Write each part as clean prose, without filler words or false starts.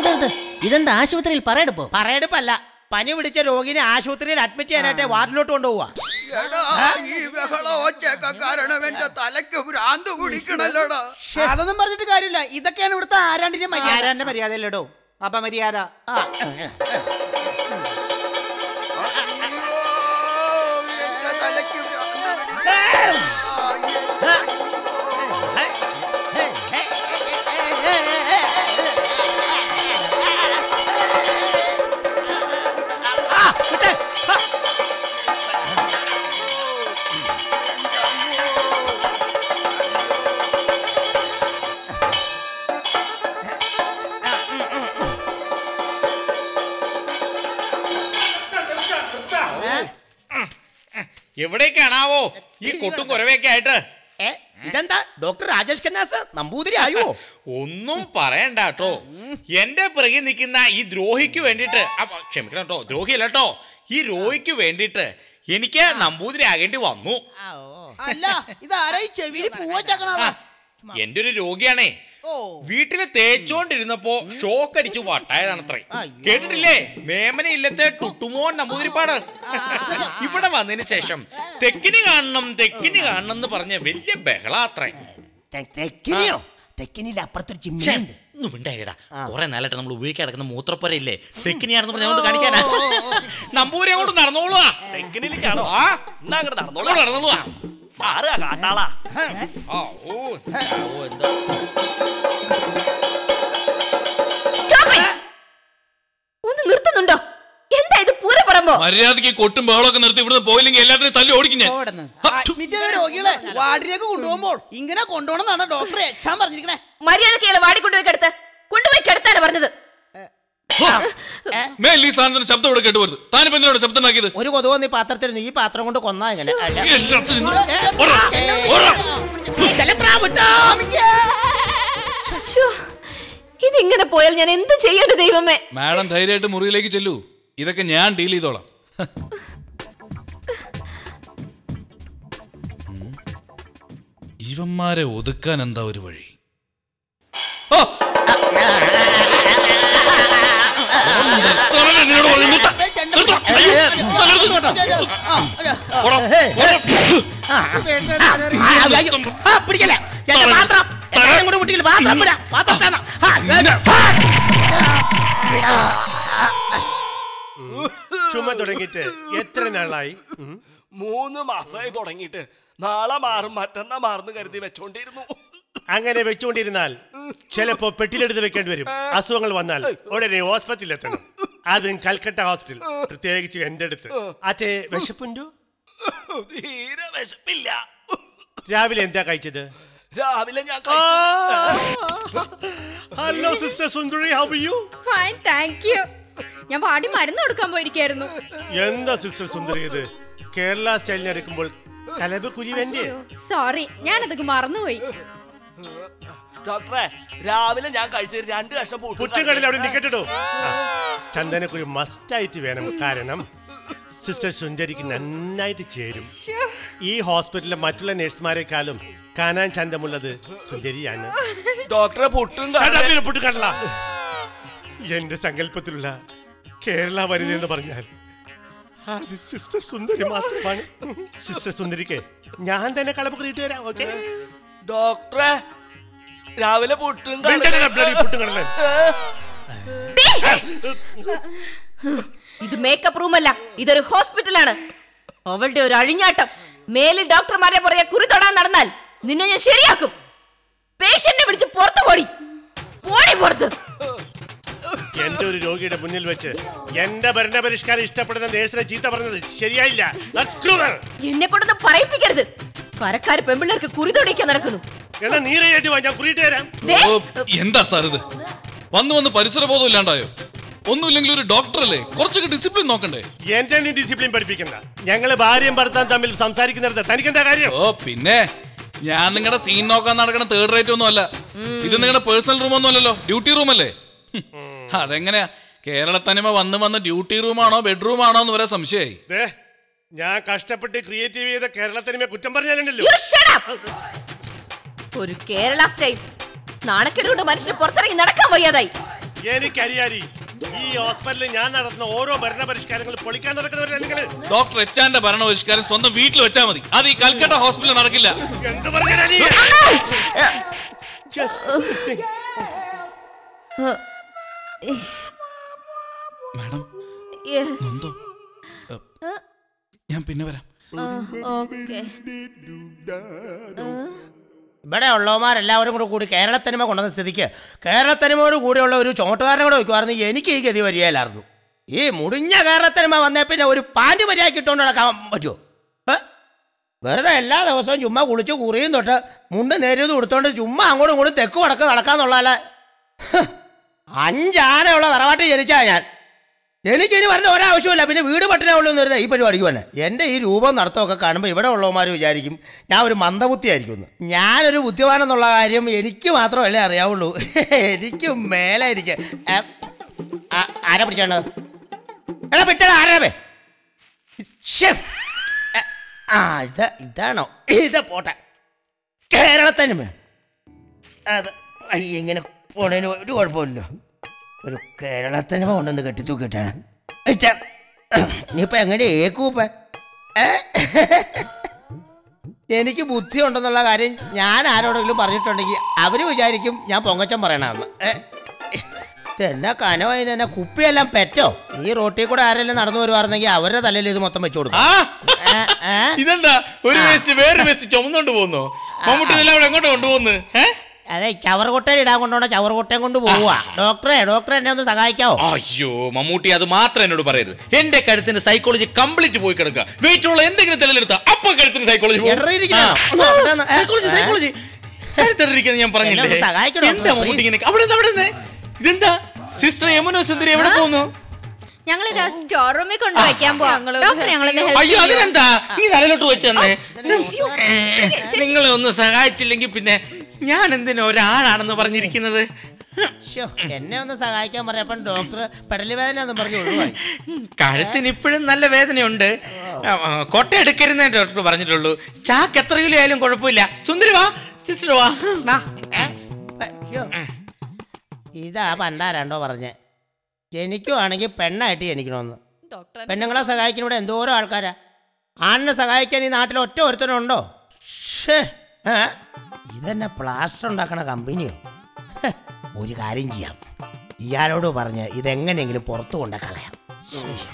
നിർത്ത്. ഇതെന്താ ആശുപത്രിയിൽ പറയെടുപ്പോ? പറയെടുപ്പല്ല, പനി പിടിച്ച രോഗിനെ ആശുപത്രിയിൽ അഡ്മിറ്റ് ചെയ്യാനായിട്ട് വാർഡിലോട്ട് കൊണ്ടുപോവാ. അതൊന്നും പറഞ്ഞിട്ട് കാര്യമില്ല. ഇതൊക്കെയാണ് ഇവിടുത്തെ ആരാണ്ടിന്റെ മര്യാദയല്ലോ. അപ്പൊ മര്യാദ എവിടേക്കാണാവോ ഈ കൊട്ടും കുറവൊക്കെ ആയിട്ട്? ഇതെന്താ ഡോക്ടർ രാജേഷ് ഖന്നാസ് നമ്പൂതിരി ആയോ? ഒന്നും പറയണ്ട കേട്ടോ. എന്റെ പിറകെ നിൽക്കുന്ന ഈ ദ്രോഹിക്ക് വേണ്ടിട്ട്, ക്ഷമിക്കണം കേട്ടോ, ദ്രോഹിയല്ല കേട്ടോ, ഈ രോഹിക്ക് വേണ്ടിട്ട് എനിക്ക് നമ്പൂതിരി ആകേണ്ടി വന്നു. അല്ല ഇതാരായി ചെവിയിൽ പൂവച്ചേക്കണ? എന്റെ ഒരു രോഗിയാണേ, വീട്ടില് തേച്ചോണ്ടിരുന്നപ്പോ ഷോക്ക് അടിച്ചു വട്ടായതാണത്രേ. കേട്ടിട്ടില്ലേ മേമന ഇല്ലത്തെ ടുട്ടുമോൻ നമ്പൂതിരിപ്പാട്? ഇവിടെ വന്നതിന് ശേഷം തെക്കിനി കാണണം എന്ന് പറഞ്ഞ വലിയ ബഹളാത്രേ. കൊറേ നാളായിട്ട് നമ്മൾ ഉപയോഗിക്കാൻ കിടക്കുന്ന മൂത്രപ്പുരയില്ലേ, തെക്കിനിയാണെന്ന് പറഞ്ഞ കാണിക്കാനാ. നമ്പൂരി അങ്ങോട്ട് നടന്നോളുവാ. തെക്കിനിലേക്കാണോ? നടന്നോളുവാ. ഒന്ന് നിർത്തുന്നുണ്ടോ? എന്താ ഇത് പൂരപ്പറമ്പോ? മര്യാദക്ക് കൊട്ടും ബഹളമൊക്കെ നിർത്തി ഇവിടുന്ന് പോയില്ലെങ്കിൽ എല്ലാത്തിനും തല്ലി ഓടിക്കും ഞാൻ. രോഗികളെ വാർഡിലേക്ക് കൊണ്ടുപോകുമ്പോൾ ഇങ്ങനെ കൊണ്ടുപോകണമെന്നാണ് ഡോക്ടർ എച്ചാൻ പറഞ്ഞിരിക്കണേ. മര്യാദക്ക് വാടി കൊണ്ടുപോയി കിടത്താനാ പറഞ്ഞത്. ശബ്ദം ഇവിടെ കേട്ടുപോരുത്. താനിപ്പോ എന്തിനാണ് ശബ്ദം ഉണ്ടാക്കിയത്? ഒരു കൊതുവന്ന് ഈ പാത്രത്തിൽ ഈ പാത്രം കൊണ്ട് കൊന്നാ എങ്ങനെ? ഇതിങ്ങനെ പോയാൽ ഞാൻ എന്ത് ചെയ്യേണ്ട ദൈവമേ? മാഡം ധൈര്യമായിട്ട് മുറിയിലേക്ക് ചെല്ലൂ, ഇതൊക്കെ ഞാൻ ഡീൽ ചെയ്തോളാം. ഇവന്മാരെ ഒതുക്കാൻ എന്താ ഒരു വഴി? ചുമ തുടങ്ങിയിട്ട് എത്ര നാളായി? 3 മാസമായി തുടങ്ങിയിട്ട്. നാളെ മാറും മറ്റന്നാ മാറുന്നു കരുതി വെച്ചോണ്ടിരുന്നു. അങ്ങനെ വെച്ചുകൊണ്ടിരുന്നാൽ ചിലപ്പോ പെട്ടിലെടുത്ത് വെക്കേണ്ടി വരും. അസുഖങ്ങൾ വന്നാൽ ഉടനെ ഹോസ്പിറ്റലിൽ എത്തണം. അതും കൽക്കട്ട ഹോസ്പിറ്റൽ, പ്രത്യേകിച്ച് എന്റെ അടുത്ത്. അതെ, വിശപ്പുണ്ടോ? തീരെ വിശപ്പില്ല. രാവിലെ എന്താ കഴിച്ചത്? രാവിലെ ഞാൻ hello sister Sundari, how are you? Fine, thank you. ഞാൻ വാടി മരുന്ന് കൊടുക്കാൻ പോയിരിക്കായിരുന്നു. എന്താ സിസ്റ്റർ സുന്ദരി ഇത്? കേരള സ്റ്റൈലിന് എടുക്കുമ്പോൾ കലബ് കുരി വേണ്ടേ? സോറി, ഞാനതൊക്കെ മറന്നുപോയി. ഡോക്ടറെ, രാവിലെ ഞാൻ കഴിച്ചത് 2 കഷ്ണം പുട്ടുകടലിൽ അവിടെ നിക്കട്ടോ. ചന്ദനക്കുരു മസ്റ്റായിട്ട് വേണം, കാരണം സിസ്റ്റർ സുന്ദരിക്ക് നന്നായിട്ട് ചേരും. ഈ ഹോസ്പിറ്റലിലെ മറ്റുള്ള നഴ്സുമാരെക്കാളും കാണാൻ ചന്തമുള്ളത് സുന്ദരിയാണ്. ഡോക്ടറെ പുട്ടും പുട്ടുകടല എന്റെ സങ്കല്പത്തിലുള്ള കേരള വരുന്ന എന്ന് പറഞ്ഞാൽ അത് സിസ്റ്റർ സുന്ദരി മാത്രമാണ്. സിസ്റ്റർ സുന്ദരിക്ക് ഞാൻ തന്നെ കളപ്പ് കിട്ടി തരാം. ഓക്കെ ഡോക്ടറെ, രാവിലെ പുട്ടും പുട്ടുകടല. ഇത് മേക്കപ്പ് റൂമല്ല, ഇതൊരു ഹോസ്പിറ്റലാണ്. അവളുടെ ഒരു അഴിഞ്ഞാട്ടം. മേലിൽ ഡോക്ടർമാരെ പുറകെ കുറി തൊടാൻ നടന്നാൽ നിന്നെ ഞാൻ ശരിയാക്കും. പേഷ്യന്റിനെ വിളിച്ച് പുറത്തു പോടി പുറത്ത്. എന്റെ ഒരു രോഗിയുടെ മുന്നിൽ വെച്ച് എന്റെ ഭരണപരിഷ്കാരം ഇഷ്ടപ്പെടുന്ന നേഴ്സിനെ ചീത്ത പറഞ്ഞത് ശരിയായില്ല. എന്നെ കൊണ്ടൊന്നും പറയിപ്പിക്കരുത്. കരക്കാര് പെമ്പിള്ളേർക്ക് കുറി തൊടിക്കാൻ നടക്കുന്നു. എന്താ സാർ ഇത്? വന്ന് പരിസരബോധം ഇല്ലാണ്ടായോ? ഒന്നുമില്ലെങ്കിൽ ഒരു ഡോക്ടർ അല്ലേ, കുറച്ചൊക്കെ ഡിസിപ്ലിൻ നോക്കണ്ടേ? എന്റെ നീ ഡിസിപ്ലിൻ പഠിപ്പിക്കണ്ട. ഞങ്ങള് ഭാര്യയും ഭർത്താവും തമ്മിൽ സംസാരിക്കുന്നിടത്ത് തനിക്കെന്താ കാര്യം? ഓ പിന്നെ, ഞാൻ നിങ്ങളുടെ സീൻ നോക്കാൻ നടക്കണ 3rd റേറ്റ് ഒന്നും അല്ല. ഇത് നിങ്ങളുടെ പേഴ്സണൽ റൂം ഒന്നും അല്ലല്ലോ, ഡ്യൂട്ടി റൂം അല്ലേ? അതെങ്ങനെയാ കേരളത്തനിമ വന്ന് ഡ്യൂട്ടി റൂമാണോ ബെഡ്റൂമാണോ എന്ന് വരെ സംശയമായി. ഞാൻ കഷ്ടപ്പെട്ട് ക്രിയേറ്റീവ് ചെയ്ത കേരളത്തനിമ കുറ്റം പറഞ്ഞാലുണ്ടല്ലോ. ഒരു കേരള സ്റ്റൈൽ നാണക്കേട് കൊണ്ട് മനുഷ്യന് പുറത്തിറങ്ങി നടക്കാൻ വയ്യാതായി. എനിക്കറിയാടി ഈ ഹോസ്പിറ്റലിൽ ഞാൻ നടത്തുന്ന ഓരോ ഭരണ പരിഷ്കാരങ്ങൾ പൊളിക്കാൻ നടക്കുന്നവരാണ് നിങ്ങൾ. ഡോക്ടർ എച്ചാന്റെ ഭരണ പരിഷ്കാരം സ്വന്തം വീട്ടിൽ വെച്ചാൽ മതി. അത് ഈ കൽക്കട്ട ഹോസ്പിറ്റലിൽ നടക്കില്ല. എന്ത് പറഞ്ഞാ നീ? മാഡം എന്തോ ഞാൻ പിന്നെ വരാം. ഇവിടെ ഉള്ളവന്മാരെല്ലാവരും കൂടി കേരളത്തനിമ കൊണ്ടുവന്ന സ്ഥിതിക്ക് കേരളത്തനിമയോട് കൂടെയുള്ള ഒരു ചുമട്ടുകാരനെ കൂടെ വയ്ക്കുമായിരുന്നു എനിക്ക് ഈ ഗതി വരികയില്ലായിരുന്നു. ഈ മുടിഞ്ഞ കേരളത്തനിമ വന്നേ പിന്നെ ഒരു പാൻറ് മര്യാദയ്ക്ക് ഇട്ടുകൊണ്ട് നടക്കാൻ പറ്റുമോ? വെറുതെ എല്ലാ ദിവസവും ചുമ്മാ കുളിച്ച് കുറിയും തൊട്ട് മുണ്ട് നേരിയത് കൊടുത്തോണ്ട് ചുമ്മാ അങ്ങോട്ടും ഇങ്ങോട്ടും തെക്ക് വടക്ക് നടക്കാന്നുള്ളതല്ല. 5 ആനയുള്ള തറവാട്ടിൽ ജനിച്ചാ ഞാൻ. എനിക്കിനി പറഞ്ഞ ഒരാവശ്യമില്ല. പിന്നെ വീട് പട്ടിണ ഉള്ളൂന്ന് വരുന്നത് ഈ പരിപാടിക്ക് തന്നെ. എൻ്റെ ഈ രൂപം നടത്തമൊക്കെ കാണുമ്പോൾ ഇവിടെ ഉള്ളവന്മാർ വിചാരിക്കും ഞാൻ ഒരു മന്ദബുദ്ധിയായിരിക്കുമെന്ന്. ഞാനൊരു ബുദ്ധിമാനെന്നുള്ള കാര്യം എനിക്ക് മാത്രമല്ലേ അറിയാവുള്ളൂ. എനിക്ക് മേലെ ഇരിക്കുക. ആരെ പിടിച്ചാണ്? എടാ പിറ്റേടാ ആരേ? ഇതാണോ? ഇത് പോട്ടെ. കേരളത്തനിമ അത് ഇങ്ങനെ പോണതിന് ഒരു കുഴപ്പമില്ലല്ലോ. ഒരു കേരളത്തനിമ കൊണ്ടൊന്ന് കെട്ടിത്തൂക്കിട്ടാണ്. ഇനിയിപ്പോൾ എങ്ങനെ ഏക്കൂപ്പ? എനിക്ക് ബുദ്ധി ഉണ്ടെന്നുള്ള കാര്യം ഞാൻ ആരോടെങ്കിലും പറഞ്ഞിട്ടുണ്ടെങ്കിൽ അവർ വിചാരിക്കും ഞാൻ പൊങ്ങച്ചം പറയണമെന്ന്. എന്നാ കനവായി തന്നെ കുപ്പിയെല്ലാം പെറ്റോ? ഈ റോട്ടിൽ കൂടെ ആരെല്ലാം നടന്നു വരുവായിരുന്നെങ്കിൽ അവരുടെ തലയിൽ ഇത് മൊത്തം വെച്ചു കൊടുക്കും. ഇതെന്താ ഒരു വേസ്റ്റ് വേറെ വേസ്റ്റ് ചുമന്നുകൊണ്ട് പോകുന്നു? മമ്മൂട്ടി ഇതെല്ലാം ഇവിടെ എങ്ങോട്ട് കൊണ്ടുപോകുന്നു? അതെ, ചവറുകൊട്ടയിൽ ഇടാൻ കൊണ്ടുപോകണം. ചവറുകൊട്ടയും കൊണ്ട് പോവാ. ഡോക്ടറെ എന്നെ ഒന്ന് സഹായിക്കാവോ? അയ്യോ മമ്മൂട്ടി, അത് മാത്രം എന്നോട് പറയരുത്. എന്റെ കഴുത്തിന്റെ സൈക്കോളജി കംപ്ലീറ്റ് പോയി കിടക്കുക. വെയിറ്റുള്ള എന്തെങ്കിലും തെളിലെടുത്താ അപ്പൊ കഴുത്തിന് സൈക്കോളജി കഴുത്തിരിക്കുന്നത് ഞാൻ പറഞ്ഞില്ലേ. എന്താ മമ്മൂട്ടി ഇങ്ങനെ? അവിടെ ഇതെന്താ സിസ്റ്റർ യമുന സുന്ദരി എവിടെ പോകുന്നു? ഞങ്ങൾ സ്റ്റോർ റൂമിൽ കൊണ്ടുവയ്ക്കാൻ പോവാം. അയ്യോ അതിനെന്താ നീ തലയിലോട്ട് വെച്ച് തന്നെ? നിങ്ങളെ ഒന്ന് സഹായിച്ചില്ലെങ്കിൽ പിന്നെ ഞാൻ എന്തിനാ ഒരാളാണെന്ന് പറഞ്ഞിരിക്കുന്നത്? എന്നെ ഒന്ന് സഹായിക്കാൻ പറഞ്ഞപ്പം ഡോക്ടർ പെടലി വേദന എന്ന് പറഞ്ഞു ഒഴിവായി. കഴുത്തിന് ഇപ്പോഴും നല്ല വേദനയുണ്ട്. കൊട്ട എടുക്കരുന്നേ ഡോക്ടർ പറഞ്ഞിട്ടുള്ളൂ. ചാക്ക് എത്ര കിലോ ആയാലും കുഴപ്പമില്ല. സുന്ദരി വാ, സിസ്റ്റർ വാ. ഇതാ പണ്ടാരണ്ടോ പറഞ്ഞേ. എനിക്കും ആണെങ്കിൽ പെണ്ണായിട്ട് ജനിക്കണമെന്ന്. പെണ്ണുങ്ങളെ സഹായിക്കാൻ ഇവിടെ എന്തോരോ ആൾക്കാരാ. ആണിനെ സഹായിക്കാൻ ഈ നാട്ടിൽ ഒറ്റ ഒരുത്തനുണ്ടോ? ഇതെന്നെ പ്ലാസ്റ്റർ ഉണ്ടാക്കണ കമ്പനിയോ? ഒരു കാര്യം ചെയ്യാം, ഇയാളോട് പറഞ്ഞ് ഇതെങ്ങനെയെങ്കിലും പുറത്തു കൊണ്ട കളയാം.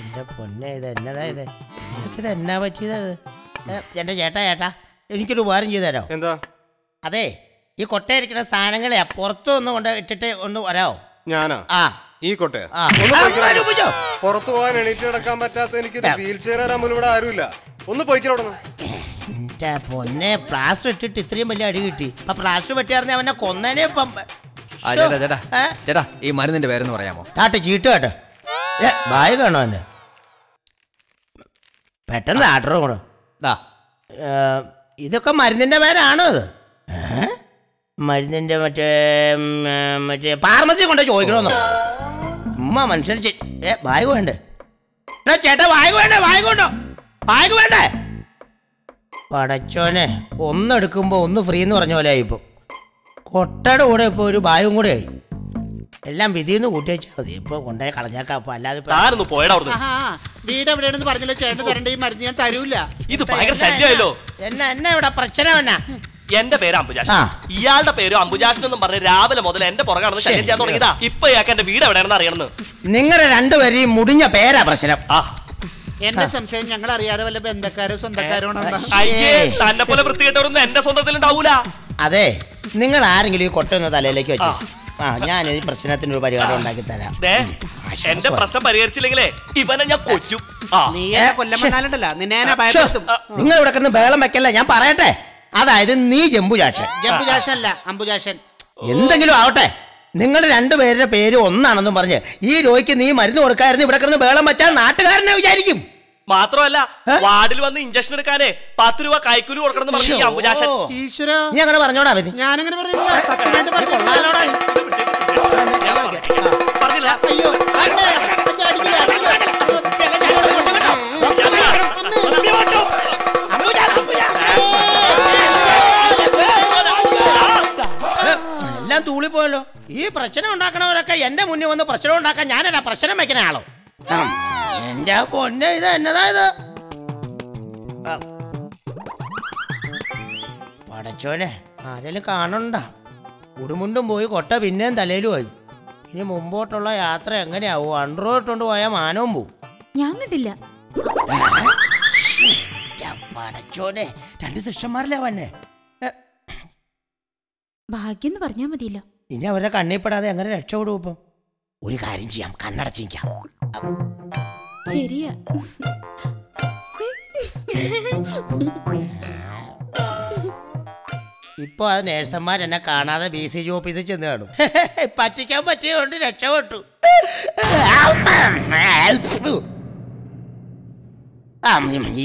എൻ്റെ പൊന്നെ, ഇത് എന്നതാ ഇത്? എനിക്കിതെന്നാ പറ്റിയത്? എൻ്റെ ചേട്ടാ എനിക്കൊരു ഉപകാരം ചെയ്തു തരാമോ? എന്താ? അതെ, ഈ കൊട്ടയിരിക്കുന്ന സാധനങ്ങളെ പുറത്തു ഒന്ന് കൊണ്ട് ഇട്ടിട്ട് ഒന്ന് വരാമോ? ഞാനാ? ആ, ഈ കൊട്ടയാ? പുറത്തു പോകാൻ എണീറ്റ് കിടക്കാൻ പറ്റാത്ത എനിക്ക് വീൽ ചെയർ തരാൻ പോലും ഇവിടെ ആരുമില്ല. ഒന്ന് പോയിക്കോടെ. എന്റെ പൊന്നെ, പ്ലാസ്റ്റർ ഇട്ടിട്ട് ഇത്രയും വലിയ അടി കിട്ടി. അപ്പൊ പ്ലാസ്റ്റർ വെട്ടിയാർന്നെ അവനെ കൊന്നേനെ. ചേട്ടാ ഈ മരുന്നിന്റെ പേരെന്ന് പറയാമോ? താട്ട് ചീട്ട് കേട്ടോ. ബായ് കാണോ എന്നെ? പെട്ടെന്ന് ആട്ടോ കൂടെ. ഇതൊക്കെ മരുന്നിന്റെ പേരാണോ? അത് മരുന്നിന്റെ മറ്റേ ഫാർമസി കൊണ്ട് ചോദിക്കണമെന്നോ? ഉമ്മ മനുഷ്യൻ ബായ് വേണ്ടേ? ചേട്ടാ ബായ് വേണ്ടേ? ബായ് കൊണ്ടോ? ബായ് വേണ്ടേ? പടച്ചോനെ, ഒന്നെടുക്കുമ്പോ ഒന്ന് ഫ്രീ എന്ന് പറഞ്ഞ പോലെ ആയി. ഇപ്പൊ കൊട്ടയുടെ കൂടെ ഇപ്പൊ ഒരു ബായും കൂടെ ആയി. എല്ലാം വിധിന്ന് കൂട്ടി വെച്ചാൽ മതി. ഇപ്പൊ കൊണ്ടുപോയി കളഞ്ഞേക്കാം. അപ്പൊ അല്ലാതെ വീട് എവിടെയാണെന്ന് പറഞ്ഞില്ല. ചേട്ടൻ തരണ്ട ഈ മരുന്ന് ഞാൻ തരൂല. ഇത് ഭയങ്കര ശല്യമായല്ലോ. എന്നെ ഇവിടെ പ്രശ്നം എന്നാ? എന്റെ പേര് അംബുജാഷൻ, ഇയാളുടെ പേര് അംബുജാഷൻ എന്നും പറഞ്ഞ് രാവിലെ മുതൽ എന്റെ പുറകാണെന്ന് ശല്യം ചെയ്യാൻ തുടങ്ങിയതാ. ഇപ്പൊ ഇയാൾക്ക് എന്റെ വീട് എവിടെയാണെന്ന് അറിയണമെന്ന്. നിങ്ങളുടെ രണ്ടുപേരെയും മുടിഞ്ഞ പേരാ പ്രശ്നം. എന്റെ സംശയം ഞങ്ങൾ അറിയാതെ വല്ല ബന്ധക്കാരോ സ്വന്തക്കാരോ അയ്യേ, തന്നെ പോലെ വൃത്തികെട്ടവരൊന്നും എന്റെ സ്വന്തത്തിൽ ഉണ്ടാവൂല. അതെ, നിങ്ങൾ ആരെങ്കിലും ഈ കൊട്ടൊന്ന് തലയിലേക്ക് വെച്ചു. ഞാൻ ഈ പ്രശ്നത്തിന് ഒരു പരിഹാരം ഉണ്ടാക്കി തരാം. എന്റെ പ്രശ്നം പരിഹരിച്ചില്ലെങ്കിലേ ഇവനെ ഞാൻ കൊല്ലും. നിങ്ങൾ ഇവിടെ കിടന്ന് ബഹളം വെക്കല്ല, ഞാൻ പറയട്ടെ. അതായത് നീ ജംബുജാക്ഷൻ. ജംബുജാക്ഷൻ അല്ല, അംബുജാക്ഷൻ. എന്തെങ്കിലും ആവട്ടെ, നിങ്ങളുടെ രണ്ടുപേരുടെ പേര് ഒന്നാണെന്നും പറഞ്ഞ് ഈ രോഗിക്ക് നീ മരുന്ന് കൊടുക്കായിരുന്നു ഇവിടെ കിടന്ന് ബഹളം വെച്ചാൽ നാട്ടുകാരനെ വിചാരിക്കും. മാത്രമല്ല വാർഡിൽ വന്ന് ഇഞ്ചക്ഷൻ എടുക്കാനേ 10 രൂപ കൈക്കൂലി കൊടുക്കണം പറഞ്ഞു അംബുജാക്ഷൻ. നീ അങ്ങനെ പറഞ്ഞോടാ? ഞാനങ്ങനെ പറഞ്ഞില്ല. അയ്യോ, എല്ലാം തൂളിപ്പോയല്ലോ. ഈ പ്രശ്നം ഉണ്ടാക്കണവരൊക്കെ എന്റെ മുന്നിൽ വന്ന് പ്രശ്നം ഉണ്ടാക്കാൻ ഞാനല്ല പ്രശ്നം വെക്കുന്ന ആളോ. എന്റെ പൊന്നെ, ഇത് എന്നതാ ഇത്? പടച്ചോനെ, ആരെങ്കിലും കാണണ്ട. ഉടുമുണ്ടും പോയി കൊട്ട പിന്നെയും തലയിലും ആയി. ഇനി മുമ്പോട്ടുള്ള യാത്ര എങ്ങനെയാവും? അണ്ടറോട്ടുകൊണ്ട് പോയാൽ മാനവും പോവും. ഞാൻ കണ്ടില്ല. പടച്ചോനെ, 2 ശിഷ്യന്മാരല്ലേ വന്നെ. ഭാഗ്യം എന്ന് പറഞ്ഞാ മതിയല്ലോ. ഇനി അവരെ കണ്ണിപ്പെടാതെ എങ്ങനെ രക്ഷപ്പെടും? ഇപ്പം ഒരു കാര്യം ചെയ്യാം, കണ്ണടച്ചിരിക്കാം. ശരിയാ. ഇപ്പൊ അത് നേഴ്സന്മാർ എന്നെ കാണാതെ BCG ഓഫീസിൽ ചെന്ന് കാണും. പറ്റിക്കാൻ പറ്റിയോണ്ട് രക്ഷപ്പെട്ടു.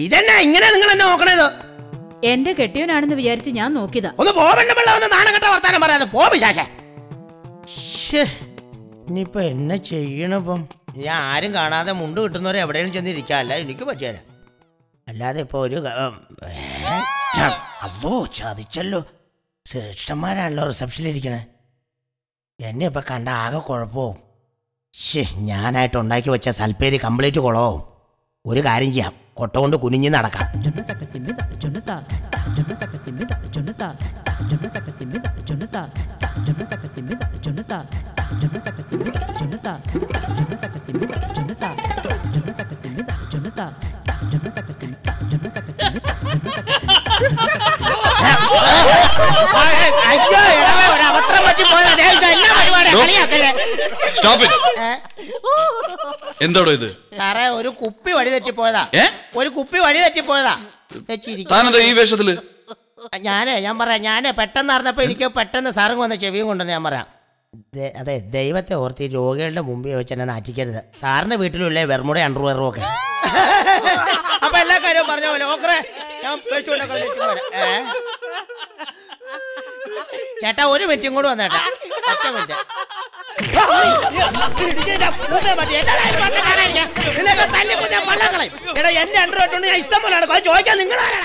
ഇതെന്നാ ഇങ്ങനെ നിങ്ങൾ എന്നെ നോക്കണേതോ? എന്റെ കെട്ടിയവനാണെന്ന് വിചാരിച്ച് ഞാൻ നോക്കിയതാ. ഒന്ന് പോവണ്ട, ഒന്ന് നാണം കെട്ട വർത്താനം പറയാതെ പോ വിശാശേ. ഇനിയിപ്പൊ എന്നെ ചെയ്യണിപ്പം? ഞാൻ ആരും കാണാതെ മുണ്ട് കിട്ടുന്നവരെ എവിടെയും ചെന്നിരിക്കാല്ല, എനിക്ക് പറ്റിയാല. അല്ലാതെ ഇപ്പൊ ഒരു അതോ ചതിച്ചല്ലോ. ശ്രേഷ്ഠന്മാരാണല്ലോ റിസപ്ഷനിലിരിക്കണേ. എന്നെ ഇപ്പൊ കണ്ട ആകെ കുഴപ്പവും. ഞാനായിട്ട് ഉണ്ടാക്കി വെച്ച സൽപ്പേരി കംപ്ലീറ്റ് കുളവും. ഒരു കാര്യം ചെയ്യാം, കൊട്ട കൊണ്ട് കുനിഞ്ഞ് നടക്കാം. എന്തോടോ ഇത്? സാറേ, ഒരു കുപ്പി വഴി തെറ്റിപ്പോയതാ. ഒരു കുപ്പി വഴി തെറ്റിപ്പോയതാ. ഈ വേഷത്തില് ഞാൻ പറയാം, ഞാനേ പെട്ടെന്ന് അറിഞ്ഞപ്പോ എനിക്ക് പെട്ടെന്ന് സാറും വന്ന ചെവിയും കൊണ്ടെന്ന് ഞാൻ പറയാം. അതെ, ദൈവത്തെ ഓർത്തി രോഗികളുടെ മുമ്പിൽ വെച്ച് എന്നെ നാറ്റിക്കരുത്. സാറിന്റെ വീട്ടിലുള്ളേ വെർമുടെ അണ്ടർവെയറും ഒക്കെ. അപ്പൊ എല്ലാ കാര്യവും പറഞ്ഞ പോലെ ഓക്കറെ. ഞാൻ ചേട്ടാ, ഒരു മിനിറ്റും കൂടെ വന്നേട്ടാ. ഒറ്റ മിനിറ്റ്. എന്റെ അണ്ടർവെയർ ഞാൻ ഇഷ്ടം പോലെയാണ് ചോദിക്കാൻ. നിങ്ങളാരാ?